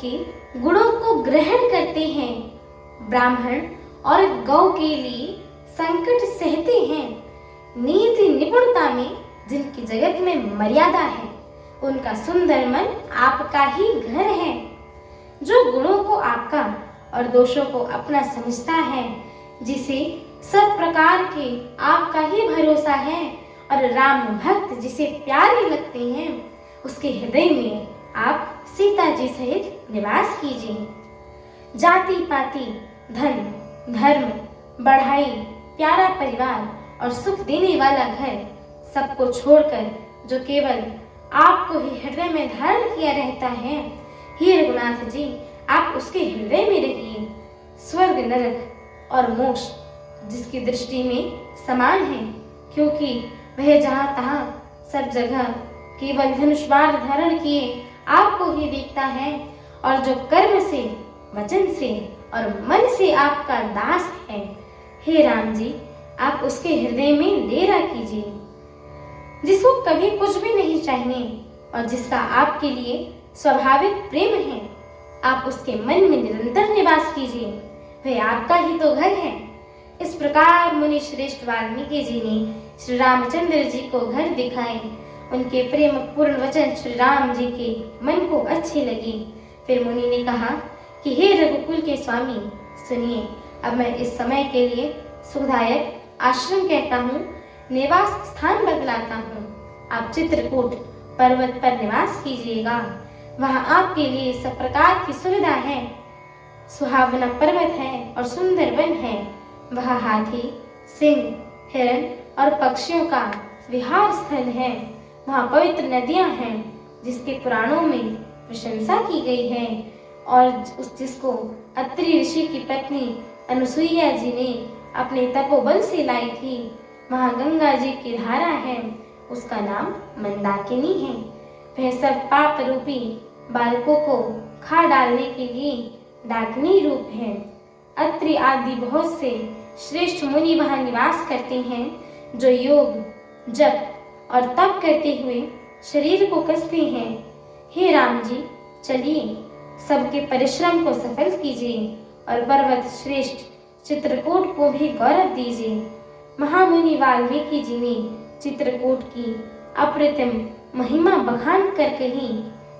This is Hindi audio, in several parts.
उसके गुणों को ग्रहण करते हैं। ब्राह्मण और गौ के लिए संकट सहते हैं। नीति निपुणता में जिनकी जगत में मर्यादा है, उनका सुंदर मन आपका ही घर है। जो गुणों को आपका और दोषों को अपना समझता है, जिसे सब प्रकार के आपका ही भरोसा है और राम भक्त जिसे प्यारे लगते हैं, उसके हृदय में आप सीता जी सहित निवास कीजिए। जाति पाति, धन, धर्म, बढ़ाई, प्यारा परिवार और सुख देने वाला घर सबको छोड़कर जो केवल आपको ही हृदय में धारण किया रहता है, हे रघुनाथ जी, आप उसके हृदय में रहिए। स्वर्ग, नरक और मोक्ष जिसकी दृष्टि में समान है, क्योंकि वह जहाँ तहाँ सब जगह केवल धनुष बाण धारण किए आपको ही देखता है, और जो कर्म से, वचन से और मन से आपका दास है, हे राम जी, आप उसके हृदय में डेरा कीजिए। जिसको कभी कुछ भी नहीं चाहिए और जिसका आपके लिए स्वाभाविक प्रेम है, आप उसके मन में निरंतर निवास कीजिए। वह आपका ही तो घर है। इस प्रकार मुनि श्रेष्ठ वाल्मीकि जी ने श्री रामचंद्र जी को घर दिखाए। उनके प्रेम पूर्ण वचन श्री राम जी के मन को अच्छे लगे। फिर मुनि ने कहा कि हे रघुकुल के स्वामी, सुनिए, अब मैं इस समय के लिए सुखदायक आश्रम कहता हूँ, निवास स्थान बदलाता हूँ। आप चित्रकूट पर्वत पर निवास कीजिएगा। वहाँ आपके लिए सब प्रकार की सुविधा है। सुहावना पर्वत है और सुंदर वन है। वहाँ हाथी, सिंह, हिरण और पक्षियों का विहार स्थल है। वहाँ पवित्र नदियाँ हैं जिसके पुराणों में प्रशंसा की गई है, और जिसको अत्रि ऋषि की पत्नी अनुसुईया जी ने अपने तपोबल से लाई थी। वहाँ गंगा जी की धारा है, उसका नाम मंदाकिनी है। वह सब पाप रूपी बालकों को खा डालने के लिए डाकिनी रूप है। अत्रि आदि बहुत से श्रेष्ठ मुनि वहाँ निवास करते हैं, जो योग, जप और तप करते हुए शरीर को कसते हैं। हे राम जी, चलिए, सबके परिश्रम को सफल कीजिए और पर्वत श्रेष्ठ चित्रकूट को भी गौरव दीजिए। महामुनि वाल्मीकि जी ने चित्रकूट की अप्रतिम महिमा बखान कर कही।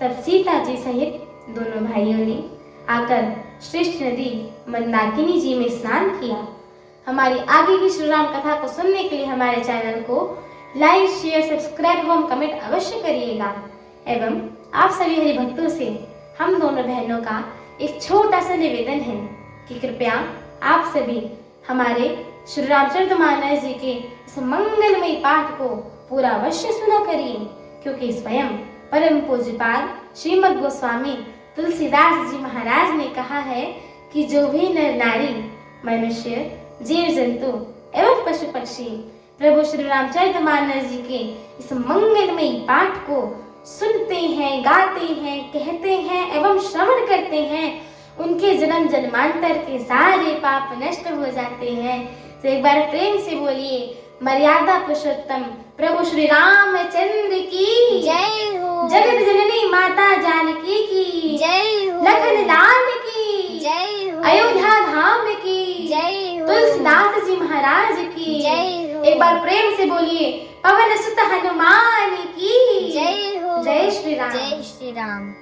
तब सीता जी सहित दोनों भाइयों ने आकर श्रेष्ठ नदी मंदाकिनी जी में स्नान किया। हमारी आगे की श्री राम कथा को सुनने के लिए हमारे चैनल को लाइक, शेयर, सब्सक्राइब एवं कमेंट अवश्य करिएगा। एवं आप सभी हरि भक्तों से हम दोनों बहनों का एक छोटा सा निवेदन है कि कृपया आप सभी हमारे श्री रामचरितमानस जी के इस मंगलमयी पाठ को पूरा अवश्य सुना करिए, क्योंकि स्वयं परम पूज्यपाद श्रीमद् गोस्वामी तुलसीदास जी महाराज ने कहा है कि जो भी नर नारी, मनुष्य, जीव जंतु एवं पशु पक्षी प्रभु श्री रामचरितमानस जी के इस मंगलमयी पाठ को सुनते हैं, गाते हैं, कहते हैं एवं श्रवण करते हैं, उनके जन्म जन्मांतर के सारे पाप नष्ट हो जाते हैं। तो एक बार प्रेम से बोलिए, मर्यादा पुरुषोत्तम प्रभु श्री रामचंद्र की जय हो। जगत जननी माता जानकी की जय हो। लखन लाल की जय हो। अयोध्या धाम की जय हो। तुलसीदास जी महाराज की जय हो। एक बार प्रेम से बोलिए, पवन सुत हनुमान की जय हो। जय श्री राम। जय श्री राम।